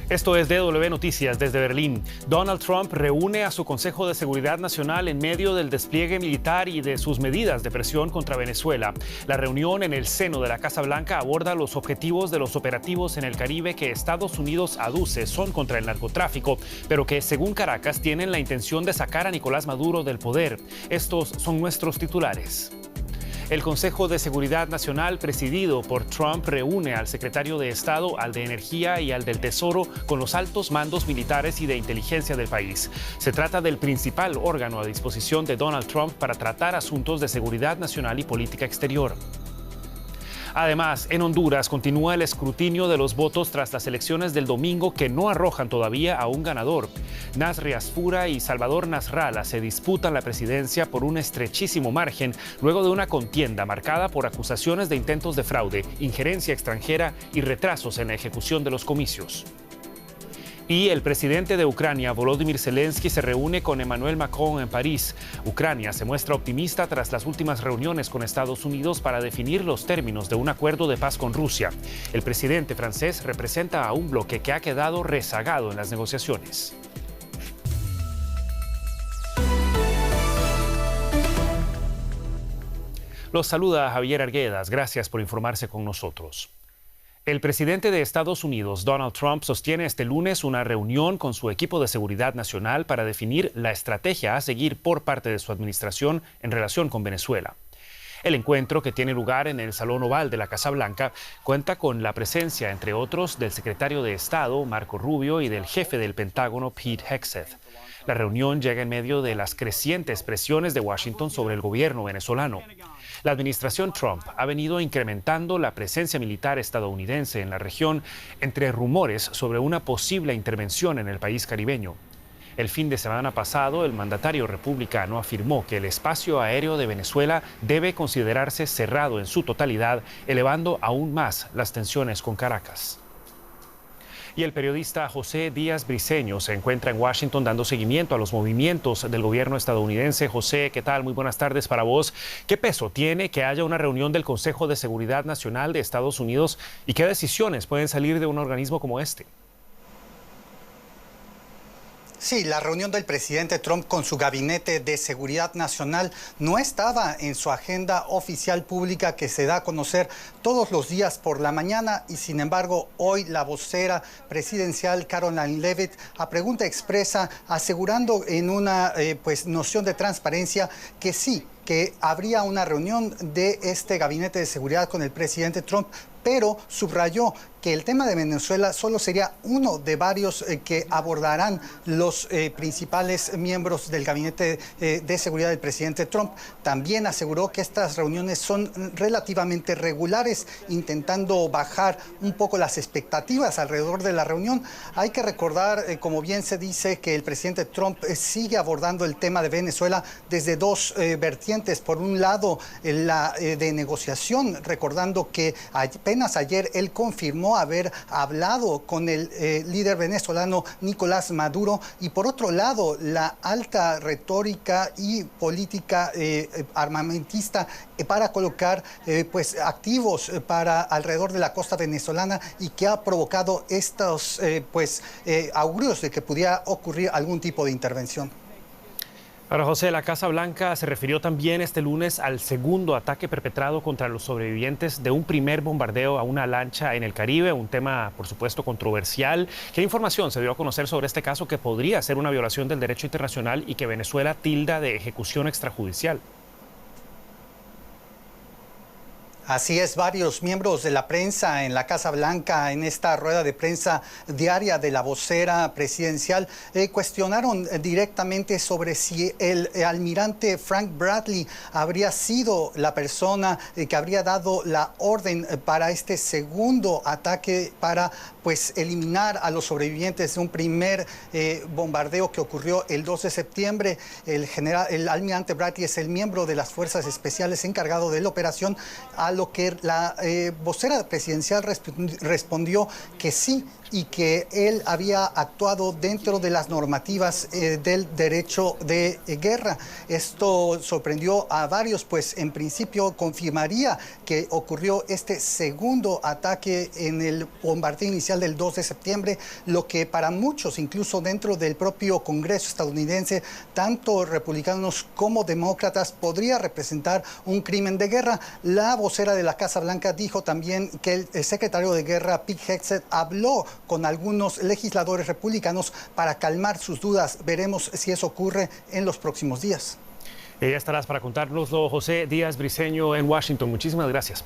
Esto es DW Noticias desde Berlín. Donald Trump reúne a su Consejo de Seguridad Nacional en medio del despliegue militar y de sus medidas de presión contra Venezuela. La reunión en el seno de la Casa Blanca aborda los objetivos de los operativos en el Caribe que Estados Unidos aduce son contra el narcotráfico, pero que según Caracas tienen la intención de sacar a Nicolás Maduro del poder. Estos son nuestros titulares. El Consejo de Seguridad Nacional, presidido por Trump, reúne al secretario de Estado, al de Energía y al del Tesoro con los altos mandos militares y de inteligencia del país. Se trata del principal órgano a disposición de Donald Trump para tratar asuntos de seguridad nacional y política exterior. Además, en Honduras continúa el escrutinio de los votos tras las elecciones del domingo que no arrojan todavía a un ganador. Nasri Asfura y Salvador Nasralla se disputan la presidencia por un estrechísimo margen luego de una contienda marcada por acusaciones de intentos de fraude, injerencia extranjera y retrasos en la ejecución de los comicios. Y el presidente de Ucrania, Volodymyr Zelensky, se reúne con Emmanuel Macron en París. Ucrania se muestra optimista tras las últimas reuniones con Estados Unidos para definir los términos de un acuerdo de paz con Rusia. El presidente francés representa a un bloque que ha quedado rezagado en las negociaciones. Los saluda Javier Arguedas. Gracias por informarse con nosotros. El presidente de Estados Unidos, Donald Trump, sostiene este lunes una reunión con su equipo de seguridad nacional para definir la estrategia a seguir por parte de su administración en relación con Venezuela. El encuentro, que tiene lugar en el Salón Oval de la Casa Blanca, cuenta con la presencia, entre otros, del secretario de Estado, Marco Rubio, y del jefe del Pentágono, Pete Hegseth. La reunión llega en medio de las crecientes presiones de Washington sobre el gobierno venezolano. La administración Trump ha venido incrementando la presencia militar estadounidense en la región entre rumores sobre una posible intervención en el país caribeño. El fin de semana pasado, el mandatario republicano afirmó que el espacio aéreo de Venezuela debe considerarse cerrado en su totalidad, elevando aún más las tensiones con Caracas. Y el periodista José Díaz Briceño se encuentra en Washington dando seguimiento a los movimientos del gobierno estadounidense. José, ¿qué tal? Muy buenas tardes para vos. ¿Qué peso tiene que haya una reunión del Consejo de Seguridad Nacional de Estados Unidos y qué decisiones pueden salir de un organismo como este? Sí, la reunión del presidente Trump con su gabinete de seguridad nacional no estaba en su agenda oficial pública que se da a conocer todos los días por la mañana y sin embargo hoy la vocera presidencial Karoline Leavitt a pregunta expresa asegurando en una noción de transparencia que sí, que habría una reunión de este gabinete de seguridad con el presidente Trump, pero subrayó que el tema de Venezuela solo sería uno de varios que abordarán los principales miembros del gabinete de seguridad del presidente Trump. También aseguró que estas reuniones son relativamente regulares, intentando bajar un poco las expectativas alrededor de la reunión. Hay que recordar, como bien se dice, que el presidente Trump sigue abordando el tema de Venezuela desde dos vertientes. Por un lado, la de negociación, recordando que apenas ayer él confirmó haber hablado con el líder venezolano Nicolás Maduro y por otro lado la alta retórica y política armamentista para colocar activos para alrededor de la costa venezolana y que ha provocado estos augurios de que pudiera ocurrir algún tipo de intervención. Ahora, José, la Casa Blanca se refirió también este lunes al segundo ataque perpetrado contra los sobrevivientes de un primer bombardeo a una lancha en el Caribe, un tema, por supuesto, controversial. ¿Qué información se dio a conocer sobre este caso que podría ser una violación del derecho internacional y que Venezuela tilda de ejecución extrajudicial? Así es, varios miembros de la prensa en la Casa Blanca, en esta rueda de prensa diaria de la vocera presidencial, cuestionaron directamente sobre si el almirante Frank Bradley habría sido la persona que habría dado la orden para este segundo ataque para eliminar a los sobrevivientes de un primer bombardeo que ocurrió el 2 de septiembre. El almirante Bradley es el miembro de las fuerzas especiales encargado de la operación, a lo que la vocera presidencial respondió que sí, y que él había actuado dentro de las normativas del derecho de guerra. Esto sorprendió a varios, pues en principio confirmaría que ocurrió este segundo ataque en el bombardeo inicial oficial del 2 de septiembre, lo que para muchos, incluso dentro del propio Congreso estadounidense, tanto republicanos como demócratas, podría representar un crimen de guerra. La vocera de la Casa Blanca dijo también que el secretario de Guerra, Pete Hegseth, habló con algunos legisladores republicanos para calmar sus dudas. Veremos si eso ocurre en los próximos días. Ya estarás para contárnoslo, José Díaz Briceño en Washington. Muchísimas gracias.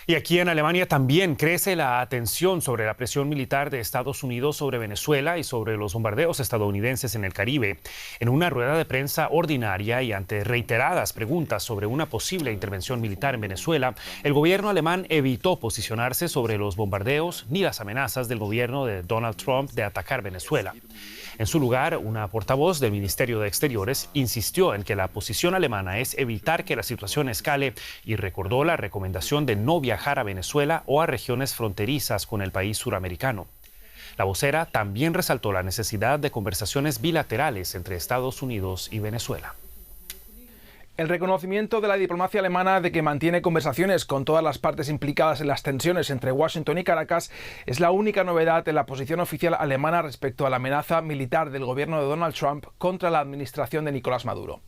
Y aquí en Alemania también crece la atención sobre la presión militar de Estados Unidos sobre Venezuela y sobre los bombardeos estadounidenses en el Caribe. En una rueda de prensa ordinaria y ante reiteradas preguntas sobre una posible intervención militar en Venezuela, el gobierno alemán evitó posicionarse sobre los bombardeos ni las amenazas del gobierno de Donald Trump de atacar Venezuela. En su lugar, una portavoz del Ministerio de Exteriores insistió en que la posición alemana es evitar que la situación escale y recordó la recomendación de no viajar a Venezuela o a regiones fronterizas con el país suramericano. La vocera también resaltó la necesidad de conversaciones bilaterales entre Estados Unidos y Venezuela. El reconocimiento de la diplomacia alemana de que mantiene conversaciones con todas las partes implicadas en las tensiones entre Washington y Caracas es la única novedad en la posición oficial alemana respecto a la amenaza militar del gobierno de Donald Trump contra la administración de Nicolás Maduro.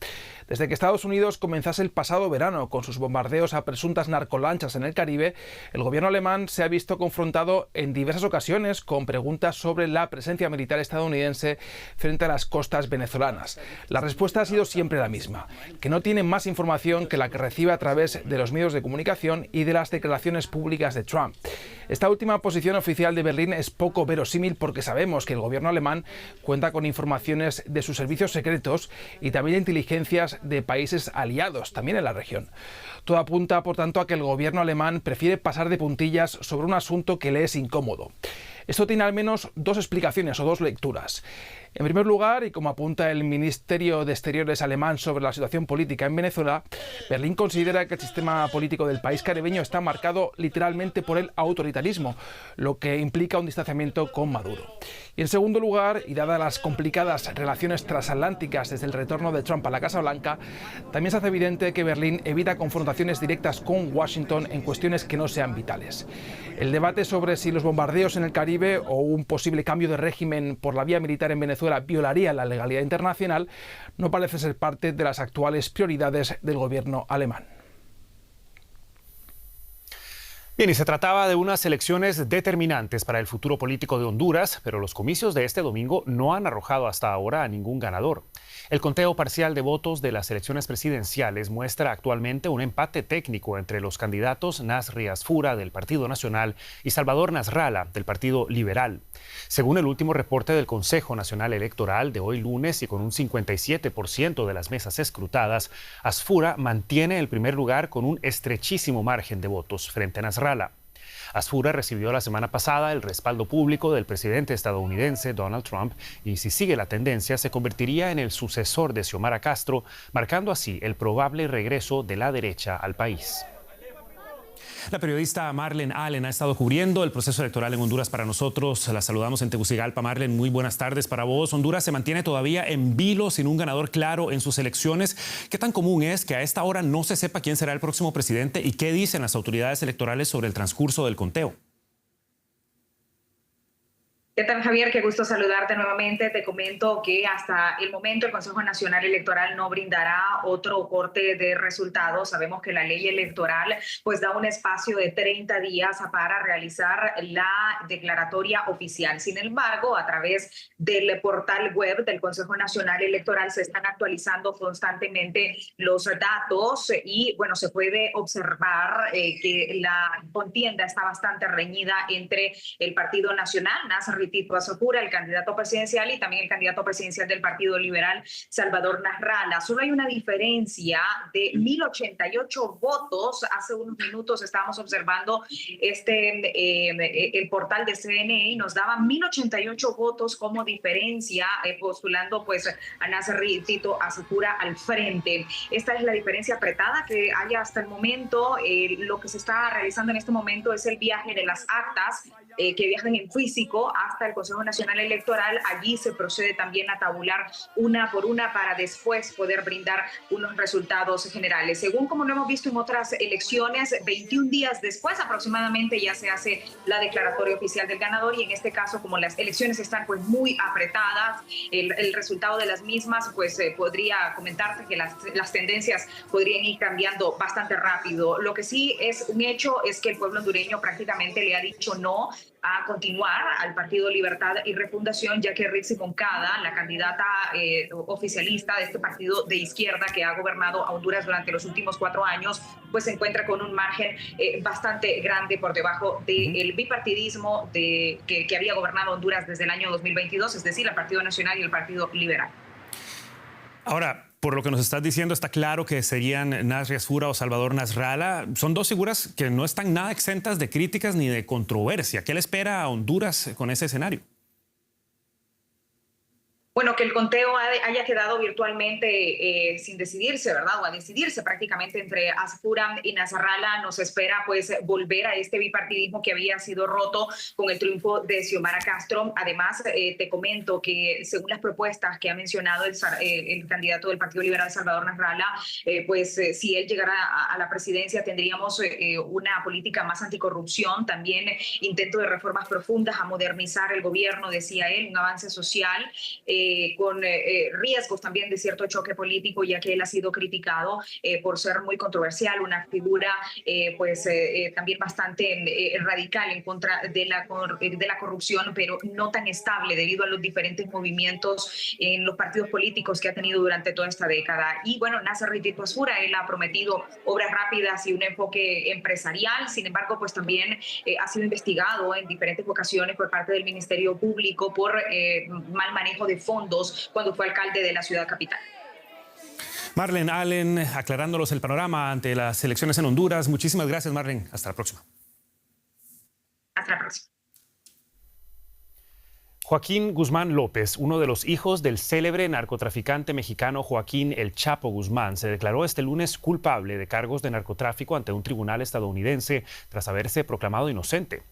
Desde que Estados Unidos comenzase el pasado verano con sus bombardeos a presuntas narcolanchas en el Caribe, el gobierno alemán se ha visto confrontado en diversas ocasiones con preguntas sobre la presencia militar estadounidense frente a las costas venezolanas. La respuesta ha sido siempre la misma, que no tiene más información que la que recibe a través de los medios de comunicación y de las declaraciones públicas de Trump. Esta última posición oficial de Berlín es poco verosímil porque sabemos que el gobierno alemán cuenta con informaciones de sus servicios secretos y también de inteligencias de países aliados, también en la región. Todo apunta, por tanto, a que el gobierno alemán prefiere pasar de puntillas sobre un asunto que le es incómodo. Esto tiene al menos dos explicaciones o dos lecturas. En primer lugar, y como apunta el Ministerio de Exteriores alemán sobre la situación política en Venezuela, Berlín considera que el sistema político del país caribeño está marcado literalmente por el autoritarismo, lo que implica un distanciamiento con Maduro. Y en segundo lugar, y dadas las complicadas relaciones transatlánticas desde el retorno de Trump a la Casa Blanca, también se hace evidente que Berlín evita confrontaciones directas con Washington en cuestiones que no sean vitales. El debate sobre si los bombardeos en el Caribe o un posible cambio de régimen por la vía militar en Venezuela violaría la legalidad internacional no parece ser parte de las actuales prioridades del gobierno alemán. Bien, y se trataba de unas elecciones determinantes para el futuro político de Honduras, pero los comicios de este domingo no han arrojado hasta ahora a ningún ganador. El conteo parcial de votos de las elecciones presidenciales muestra actualmente un empate técnico entre los candidatos Nasri Asfura del Partido Nacional y Salvador Nasralla del Partido Liberal. Según el último reporte del Consejo Nacional Electoral de hoy lunes y con un 57% de las mesas escrutadas, Asfura mantiene el primer lugar con un estrechísimo margen de votos frente a Nasralla. Asfura recibió la semana pasada el respaldo público del presidente estadounidense Donald Trump y si sigue la tendencia se convertiría en el sucesor de Xiomara Castro, marcando así el probable regreso de la derecha al país. La periodista Marlene Allen ha estado cubriendo el proceso electoral en Honduras para nosotros. La saludamos en Tegucigalpa. Marlene, muy buenas tardes para vos. Honduras se mantiene todavía en vilo sin un ganador claro en sus elecciones. ¿Qué tan común es que a esta hora no se sepa quién será el próximo presidente y qué dicen las autoridades electorales sobre el transcurso del conteo? ¿Qué tal, Javier? Qué gusto saludarte nuevamente. Te comento que hasta el momento el Consejo Nacional Electoral no brindará otro corte de resultados. Sabemos que la ley electoral pues da un espacio de 30 días para realizar la declaratoria oficial. Sin embargo, a través del portal web del Consejo Nacional Electoral se están actualizando constantemente los datos y bueno, se puede observar que la contienda está bastante reñida entre el Partido Nacional, Nasri Tito Asfura, el candidato presidencial, y también el candidato presidencial del Partido Liberal, Salvador Nasralla. Solo hay una diferencia de 1.088 votos. Hace unos minutos estábamos observando el portal de CNE y nos daba 1.088 votos como diferencia, postulando pues a Nasri Tito Asfura al frente. Esta es la diferencia apretada que hay hasta el momento. Lo que se está realizando en este momento es el viaje de las actas que viajan en físico hasta el Consejo Nacional Electoral. Allí se procede también a tabular una por una para después poder brindar unos resultados generales. Según como lo hemos visto en otras elecciones, 21 días después aproximadamente ya se hace la declaratoria oficial del ganador, y en este caso, como las elecciones están pues muy apretadas, el resultado de las mismas, pues podría comentarse que las tendencias podrían ir cambiando bastante rápido. Lo que sí es un hecho es que el pueblo hondureño prácticamente le ha dicho no a continuar al Partido Libertad y Refundación, ya que Rixi Moncada, la candidata oficialista de este partido de izquierda que ha gobernado a Honduras durante los últimos 4 años, pues se encuentra con un margen bastante grande por debajo del bipartidismo que había gobernado Honduras desde el año 2022, es decir, el Partido Nacional y el Partido Liberal. Ahora, por lo que nos estás diciendo, está claro que serían Nasri Asfura o Salvador Nasralla. Son dos figuras que no están nada exentas de críticas ni de controversia. ¿Qué le espera a Honduras con ese escenario? Bueno, que el conteo haya quedado virtualmente sin decidirse, ¿verdad? O a decidirse prácticamente entre Asfura y Nasralla. Nos espera pues volver a este bipartidismo que había sido roto con el triunfo de Xiomara Castro. Además, te comento que según las propuestas que ha mencionado el candidato del Partido Liberal, Salvador Nasralla, si él llegara a la presidencia tendríamos una política más anticorrupción, también intento de reformas profundas a modernizar el gobierno, decía él, un avance social, con riesgos también de cierto choque político, ya que él ha sido criticado por ser muy controversial, una figura también bastante radical en contra de la corrupción, pero no tan estable debido a los diferentes movimientos en los partidos políticos que ha tenido durante toda esta década. Y bueno, Nasri Asfura, él ha prometido obras rápidas y un enfoque empresarial. Sin embargo, pues también ha sido investigado en diferentes ocasiones por parte del Ministerio Público por mal manejo de fondos cuando fue alcalde de la ciudad capital. Marlene Allen, aclarándolos el panorama ante las elecciones en Honduras. Muchísimas gracias, Marlene. Hasta la próxima. Hasta la próxima. Joaquín Guzmán López, uno de los hijos del célebre narcotraficante mexicano Joaquín El Chapo Guzmán, se declaró este lunes culpable de cargos de narcotráfico ante un tribunal estadounidense tras haberse proclamado inocente.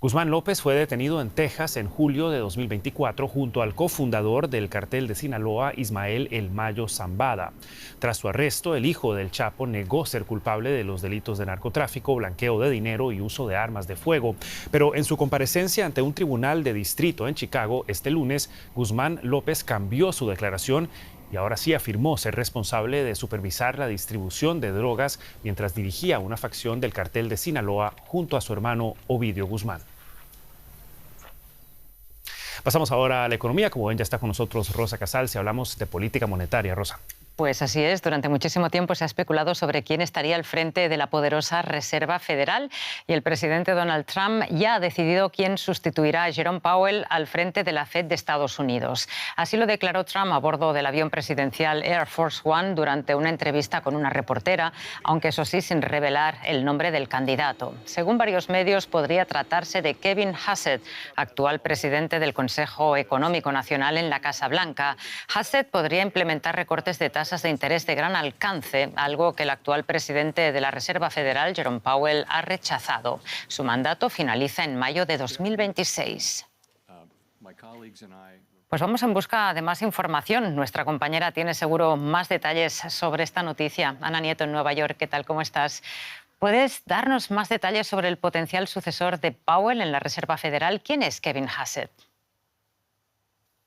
Guzmán López fue detenido en Texas en julio de 2024 junto al cofundador del cartel de Sinaloa, Ismael El Mayo Zambada. Tras su arresto, el hijo del Chapo negó ser culpable de los delitos de narcotráfico, blanqueo de dinero y uso de armas de fuego. Pero en su comparecencia ante un tribunal de distrito en Chicago este lunes, Guzmán López cambió su declaración y ahora sí afirmó ser responsable de supervisar la distribución de drogas mientras dirigía una facción del cartel de Sinaloa junto a su hermano Ovidio Guzmán. Pasamos ahora a la economía. Como ven, ya está con nosotros Rosa Casal. Si hablamos de política monetaria, Rosa. Pues así es, durante muchísimo tiempo se ha especulado sobre quién estaría al frente de la poderosa Reserva Federal y el presidente Donald Trump ya ha decidido quién sustituirá a Jerome Powell al frente de la Fed de Estados Unidos. Así lo declaró Trump a bordo del avión presidencial Air Force One durante una entrevista con una reportera, aunque eso sí sin revelar el nombre del candidato. Según varios medios, podría tratarse de Kevin Hassett, actual presidente del Consejo Económico Nacional en la Casa Blanca. Hassett podría implementar recortes de tasas de interés de gran alcance, algo que el actual presidente de la Reserva Federal, Jerome Powell, ha rechazado. Su mandato finaliza en mayo de 2026. Pues vamos en busca de más información. Nuestra compañera tiene seguro más detalles sobre esta noticia. Ana Nieto en Nueva York, ¿qué tal? ¿Cómo estás? ¿Puedes darnos más detalles sobre el potencial sucesor de Powell en la Reserva Federal? ¿Quién es Kevin Hassett?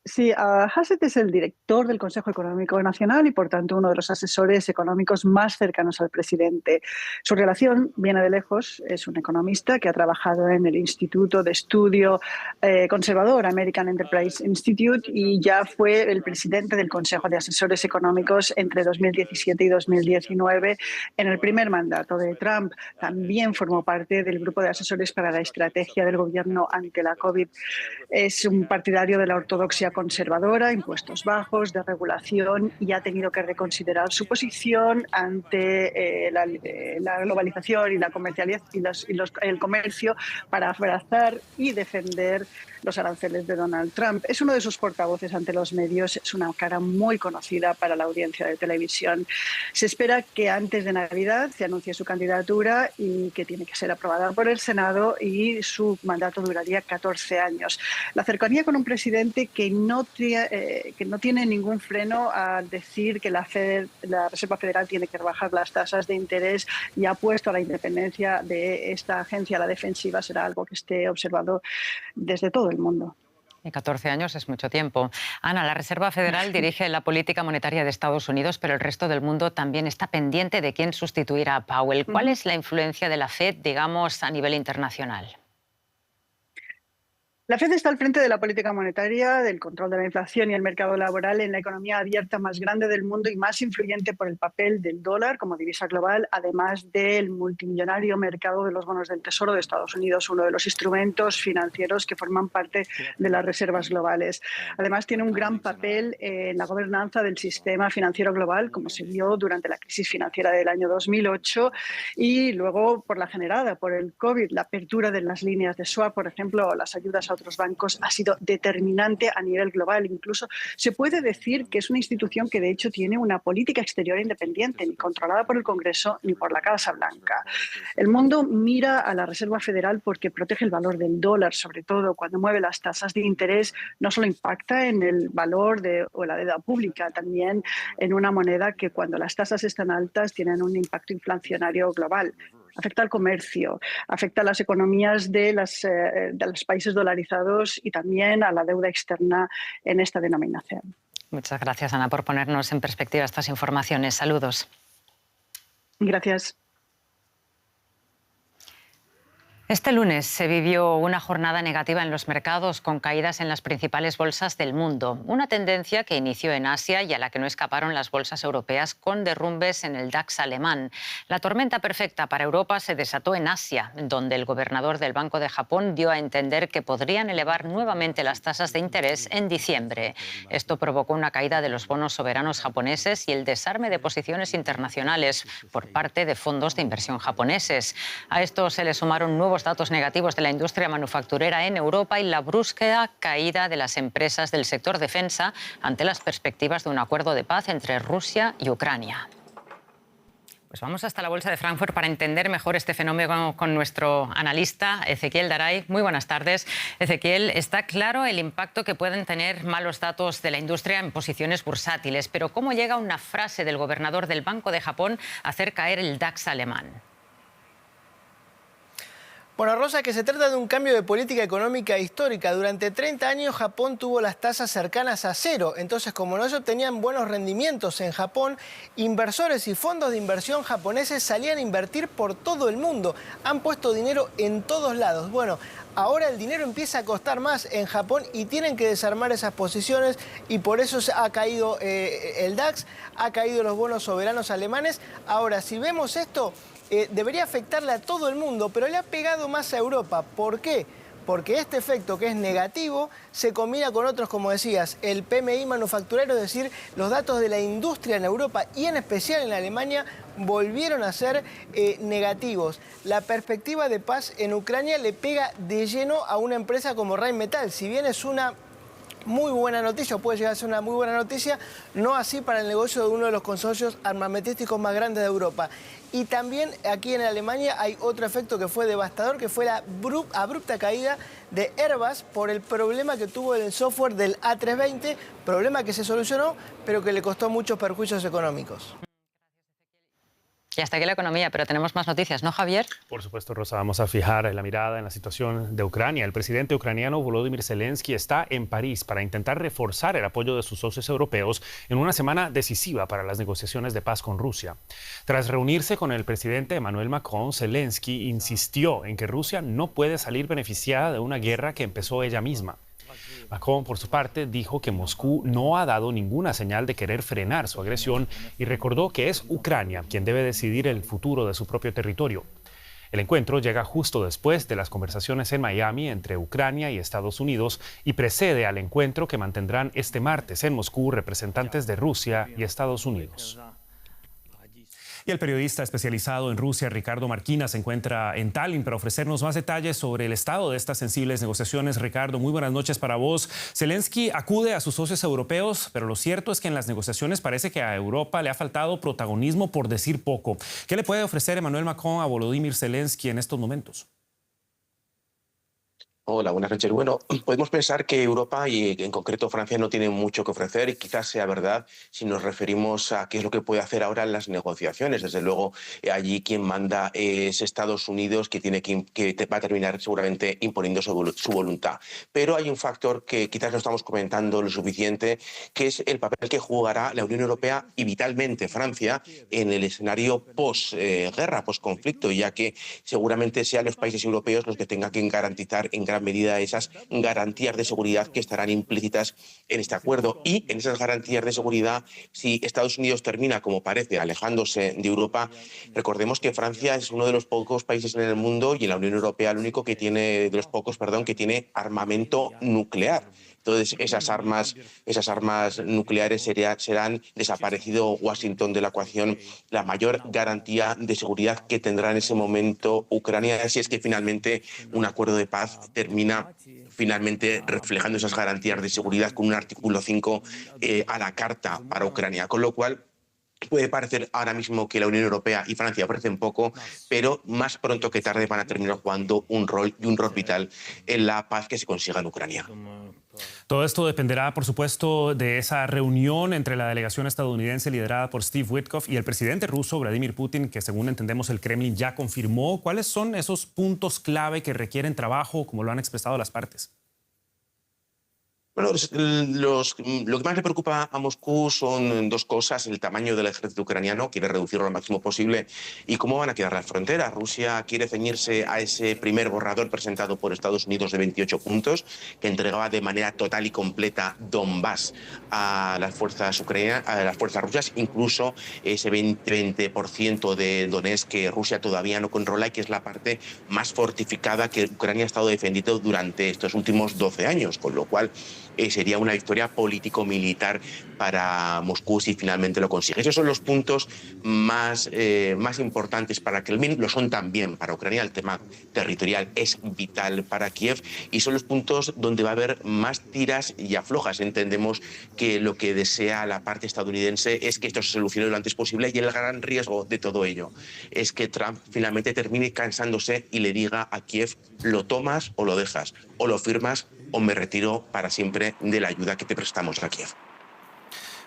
Sí, Hassett es el director del Consejo Económico Nacional y, por tanto, uno de los asesores económicos más cercanos al presidente. Su relación viene de lejos. Es un economista que ha trabajado en el Instituto de Estudio Conservador American Enterprise Institute y ya fue el presidente del Consejo de Asesores Económicos entre 2017 y 2019 en el primer mandato de Trump. También formó parte del grupo de asesores para la estrategia del gobierno ante la COVID. Es un partidario de la ortodoxia conservadora, impuestos bajos, de regulación, y ha tenido que reconsiderar su posición ante la globalización y la comercialización y el comercio para abrazar y defender los aranceles de Donald Trump. Es uno de sus portavoces ante los medios, es una cara muy conocida para la audiencia de televisión. Se espera que antes de Navidad se anuncie su candidatura y que tiene que ser aprobada por el Senado, y su mandato duraría 14 años. La cercanía con un presidente que no tiene ningún freno a decir que la Reserva Federal tiene que rebajar las tasas de interés y ha puesto a la independencia de esta agencia a la defensiva será algo que esté observado desde todo el mundo. Y 14 años es mucho tiempo. Ana, la Reserva Federal dirige la política monetaria de Estados Unidos, pero el resto del mundo también está pendiente de quién sustituirá a Powell. ¿Cuál es la influencia de la Fed, digamos, a nivel internacional? La Fed está al frente de la política monetaria, del control de la inflación y el mercado laboral en la economía abierta más grande del mundo y más influyente por el papel del dólar como divisa global, además del multimillonario mercado de los bonos del Tesoro de Estados Unidos, uno de los instrumentos financieros que forman parte de las reservas globales. Además, tiene un gran papel en la gobernanza del sistema financiero global, como se vio durante la crisis financiera del año 2008 y luego por la generada por el COVID. La apertura de las líneas de swap, por ejemplo, o las ayudas a otros bancos ha sido determinante a nivel global. Incluso se puede decir que es una institución que de hecho tiene una política exterior independiente, ni controlada por el Congreso ni por la Casa Blanca. El mundo mira a la Reserva Federal porque protege el valor del dólar, sobre todo cuando mueve las tasas de interés. No solo impacta en el valor o la deuda pública, también en una moneda que cuando las tasas están altas tienen un impacto inflacionario global. Afecta al comercio, afecta a las economías de los países dolarizados y también a la deuda externa en esta denominación. Muchas gracias, Ana, por ponernos en perspectiva estas informaciones. Saludos. Gracias. Este lunes se vivió una jornada negativa en los mercados con caídas en las principales bolsas del mundo. Una tendencia que inició en Asia y a la que no escaparon las bolsas europeas con derrumbes en el DAX alemán. La tormenta perfecta para Europa se desató en Asia, donde el gobernador del Banco de Japón dio a entender que podrían elevar nuevamente las tasas de interés en diciembre. Esto provocó una caída de los bonos soberanos japoneses y el desarme de posiciones internacionales por parte de fondos de inversión japoneses. A esto se le sumaron nuevos datos negativos de la industria manufacturera en Europa y la brusca caída de las empresas del sector defensa ante las perspectivas de un acuerdo de paz entre Rusia y Ucrania. Pues vamos hasta la Bolsa de Frankfurt para entender mejor este fenómeno con nuestro analista Ezequiel Daray. Muy buenas tardes. Ezequiel, está claro el impacto que pueden tener malos datos de la industria en posiciones bursátiles, pero ¿cómo llega una frase del gobernador del Banco de Japón a hacer caer el DAX alemán? Bueno, Rosa, que se trata de un cambio de política económica histórica. Durante 30 años Japón tuvo las tasas cercanas a cero. Entonces, como no se obtenían buenos rendimientos en Japón, inversores y fondos de inversión japoneses salían a invertir por todo el mundo. Han puesto dinero en todos lados. Bueno, ahora el dinero empieza a costar más en Japón y tienen que desarmar esas posiciones y por eso ha caído el DAX, ha caído los bonos soberanos alemanes. Ahora, si vemos esto, debería afectarle a todo el mundo, pero le ha pegado más a Europa. ¿Por qué? Porque este efecto, que es negativo, se combina con otros, como decías, el PMI manufacturero, es decir, los datos de la industria en Europa y en especial en Alemania volvieron a ser negativos. La perspectiva de paz en Ucrania le pega de lleno a una empresa como Rheinmetall. Si bien es una muy buena noticia, o puede llegar a ser una muy buena noticia, no así para el negocio de uno de los consorcios armamentísticos más grandes de Europa. Y también aquí en Alemania hay otro efecto que fue devastador, que fue la abrupta caída de Airbus por el problema que tuvo en el software del A320, problema que se solucionó, pero que le costó muchos perjuicios económicos. Y hasta aquí la economía, pero tenemos más noticias, ¿no, Javier? Por supuesto, Rosa, vamos a fijar la mirada en la situación de Ucrania. El presidente ucraniano Volodymyr Zelensky está en París para intentar reforzar el apoyo de sus socios europeos en una semana decisiva para las negociaciones de paz con Rusia. Tras reunirse con el presidente Emmanuel Macron, Zelensky insistió en que Rusia no puede salir beneficiada de una guerra que empezó ella misma. Macron, por su parte, dijo que Moscú no ha dado ninguna señal de querer frenar su agresión y recordó que es Ucrania quien debe decidir el futuro de su propio territorio. El encuentro llega justo después de las conversaciones en Miami entre Ucrania y Estados Unidos y precede al encuentro que mantendrán este martes en Moscú representantes de Rusia y Estados Unidos. Y el periodista especializado en Rusia, Ricardo Marquina, se encuentra en Tallinn para ofrecernos más detalles sobre el estado de estas sensibles negociaciones. Ricardo, muy buenas noches para vos. Zelensky acude a sus socios europeos, pero lo cierto es que en las negociaciones parece que a Europa le ha faltado protagonismo, por decir poco. ¿Qué le puede ofrecer Emmanuel Macron a Volodymyr Zelensky en estos momentos? Hola, buenas noches. Bueno, podemos pensar que Europa y en concreto Francia no tienen mucho que ofrecer y quizás sea verdad si nos referimos a qué es lo que puede hacer ahora en las negociaciones. Desde luego, allí quien manda es Estados Unidos, que va a terminar seguramente imponiendo su voluntad. Pero hay un factor que quizás no estamos comentando lo suficiente, que es el papel que jugará la Unión Europea y vitalmente Francia en el escenario post-guerra, post-conflicto, ya que seguramente sean los países europeos los que tengan que garantizar en gran medida esas garantías de seguridad que estarán implícitas en este acuerdo. Y en esas garantías de seguridad, si Estados Unidos termina, como parece, alejándose de Europa, recordemos que Francia es uno de los pocos países en el mundo y en la Unión Europea el único que tiene, de los pocos, que tiene armamento nuclear. Entonces, esas armas nucleares serán, desaparecido Washington de la ecuación, la mayor garantía de seguridad que tendrá en ese momento Ucrania, si es que finalmente un acuerdo de paz termina finalmente reflejando esas garantías de seguridad con un artículo 5 a la carta para Ucrania. Con lo cual, puede parecer ahora mismo que la Unión Europea y Francia ofrecen poco, pero más pronto que tarde van a terminar jugando un rol vital en la paz que se consiga en Ucrania. Todo esto dependerá, por supuesto, de esa reunión entre la delegación estadounidense liderada por Steve Witkoff y el presidente ruso Vladimir Putin, que según entendemos el Kremlin ya confirmó. ¿Cuáles son esos puntos clave que requieren trabajo, como lo han expresado las partes? Bueno, lo que más le preocupa a Moscú son dos cosas: el tamaño del ejército ucraniano, quiere reducirlo al máximo posible, y cómo van a quedar las fronteras. Rusia quiere ceñirse a ese primer borrador presentado por Estados Unidos de 28 puntos, que entregaba de manera total y completa Donbass a las fuerzas ucranianas, a las fuerzas rusas, incluso ese 20% de Donetsk que Rusia todavía no controla y que es la parte más fortificada que Ucrania ha estado defendiendo durante estos últimos 12 años, con lo cual sería una victoria político-militar para Moscú si finalmente lo consigue. Esos son los puntos más importantes para Kremlin, lo son también para Ucrania. El tema territorial es vital para Kiev y son los puntos donde va a haber más tiras y aflojas. Entendemos que lo que desea la parte estadounidense es que esto se solucione lo antes posible, y el gran riesgo de todo ello es que Trump finalmente termine cansándose y le diga a Kiev: lo tomas o lo dejas, o lo firmas o me retiro para siempre de la ayuda que te prestamos a Kiev.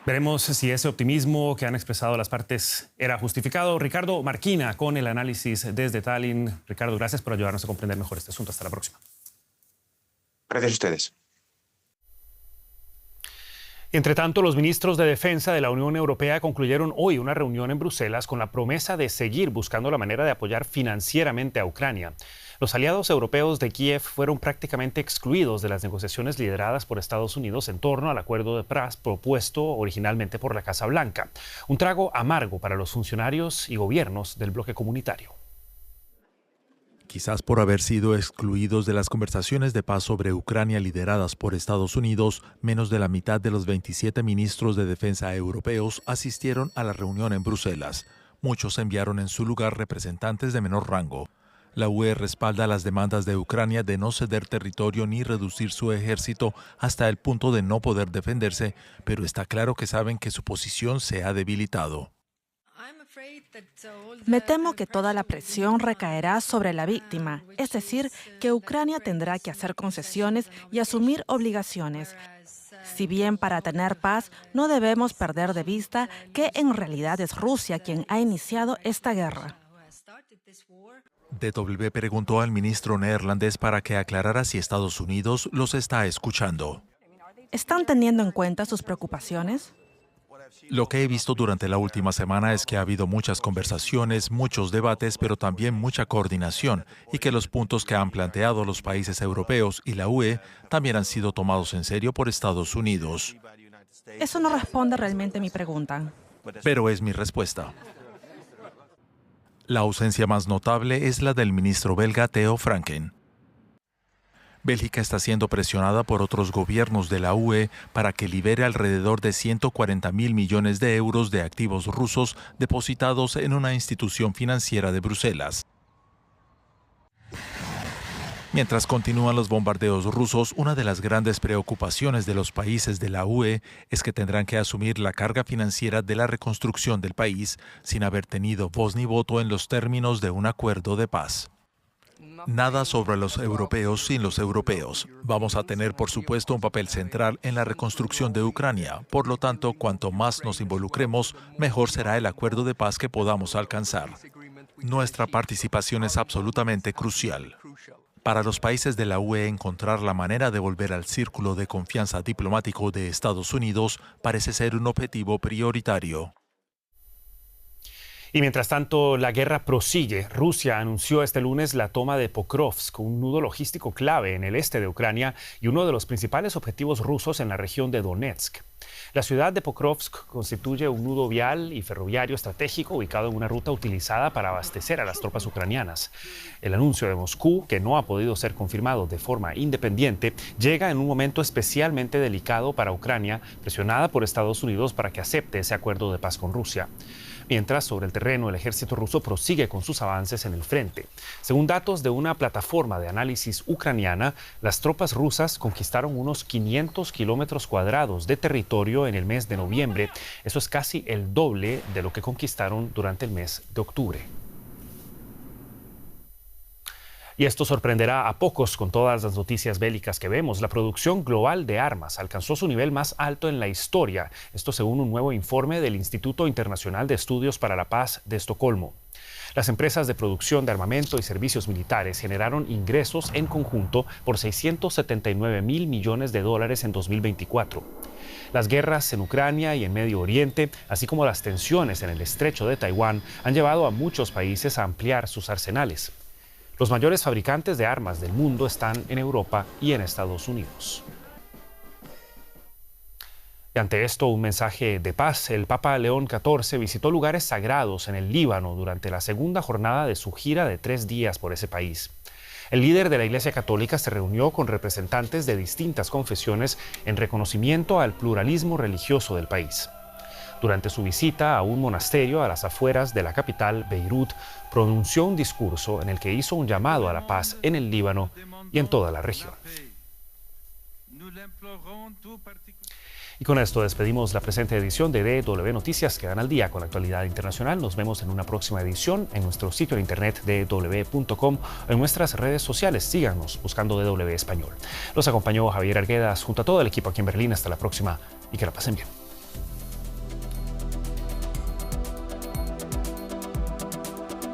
Veremos si ese optimismo que han expresado las partes era justificado. Ricardo Marquina con el análisis desde Tallinn. Ricardo, gracias por ayudarnos a comprender mejor este asunto. Hasta la próxima. Gracias a ustedes. Entre tanto, los ministros de Defensa de la Unión Europea concluyeron hoy una reunión en Bruselas con la promesa de seguir buscando la manera de apoyar financieramente a Ucrania. Los aliados europeos de Kiev fueron prácticamente excluidos de las negociaciones lideradas por Estados Unidos en torno al acuerdo de paz propuesto originalmente por la Casa Blanca. Un trago amargo para los funcionarios y gobiernos del bloque comunitario. Quizás por haber sido excluidos de las conversaciones de paz sobre Ucrania lideradas por Estados Unidos, menos de la mitad de los 27 ministros de defensa europeos asistieron a la reunión en Bruselas. Muchos enviaron en su lugar representantes de menor rango. La UE respalda las demandas de Ucrania de no ceder territorio ni reducir su ejército hasta el punto de no poder defenderse, pero está claro que saben que su posición se ha debilitado. Me temo que toda la presión recaerá sobre la víctima, es decir, que Ucrania tendrá que hacer concesiones y asumir obligaciones. Si bien para tener paz no debemos perder de vista que en realidad es Rusia quien ha iniciado esta guerra. DW preguntó al ministro neerlandés para que aclarara si Estados Unidos los está escuchando. ¿Están teniendo en cuenta sus preocupaciones? Lo que he visto durante la última semana es que ha habido muchas conversaciones, muchos debates, pero también mucha coordinación, y que los puntos que han planteado los países europeos y la UE también han sido tomados en serio por Estados Unidos. Eso no responde realmente a mi pregunta. Pero es mi respuesta. La ausencia más notable es la del ministro belga Theo Franken. Bélgica está siendo presionada por otros gobiernos de la UE para que libere alrededor de 140.000 millones de euros de activos rusos depositados en una institución financiera de Bruselas. Mientras continúan los bombardeos rusos, una de las grandes preocupaciones de los países de la UE es que tendrán que asumir la carga financiera de la reconstrucción del país sin haber tenido voz ni voto en los términos de un acuerdo de paz. Nada sobre los europeos sin los europeos. Vamos a tener, por supuesto, un papel central en la reconstrucción de Ucrania. Por lo tanto, cuanto más nos involucremos, mejor será el acuerdo de paz que podamos alcanzar. Nuestra participación es absolutamente crucial. Para los países de la UE, encontrar la manera de volver al círculo de confianza diplomático de Estados Unidos parece ser un objetivo prioritario. Y mientras tanto, la guerra prosigue. Rusia anunció este lunes la toma de Pokrovsk, un nudo logístico clave en el este de Ucrania y uno de los principales objetivos rusos en la región de Donetsk. La ciudad de Pokrovsk constituye un nudo vial y ferroviario estratégico ubicado en una ruta utilizada para abastecer a las tropas ucranianas. El anuncio de Moscú, que no ha podido ser confirmado de forma independiente, llega en un momento especialmente delicado para Ucrania, presionada por Estados Unidos para que acepte ese acuerdo de paz con Rusia. Mientras, sobre el terreno, el ejército ruso prosigue con sus avances en el frente. Según datos de una plataforma de análisis ucraniana, las tropas rusas conquistaron unos 500 kilómetros cuadrados de territorio en el mes de noviembre. Eso es casi el doble de lo que conquistaron durante el mes de octubre. Y esto sorprenderá a pocos con todas las noticias bélicas que vemos. La producción global de armas alcanzó su nivel más alto en la historia. Esto según un nuevo informe del Instituto Internacional de Estudios para la Paz de Estocolmo. Las empresas de producción de armamento y servicios militares generaron ingresos en conjunto por 679.000 millones de dólares en 2024. Las guerras en Ucrania y en Medio Oriente, así como las tensiones en el estrecho de Taiwán, han llevado a muchos países a ampliar sus arsenales. Los mayores fabricantes de armas del mundo están en Europa y en Estados Unidos. Y ante esto, un mensaje de paz. El Papa León XIV visitó lugares sagrados en el Líbano durante la segunda jornada de su gira de 3 días por ese país. El líder de la Iglesia Católica se reunió con representantes de distintas confesiones en reconocimiento al pluralismo religioso del país. Durante su visita a un monasterio a las afueras de la capital, Beirut, pronunció un discurso en el que hizo un llamado a la paz en el Líbano y en toda la región. Y con esto despedimos la presente edición de DW Noticias. Quedan al día con la actualidad internacional. Nos vemos en una próxima edición en nuestro sitio de internet dw.com o en nuestras redes sociales. Síganos buscando DW Español. Los acompañó Javier Arguedas junto a todo el equipo aquí en Berlín. Hasta la próxima y que la pasen bien.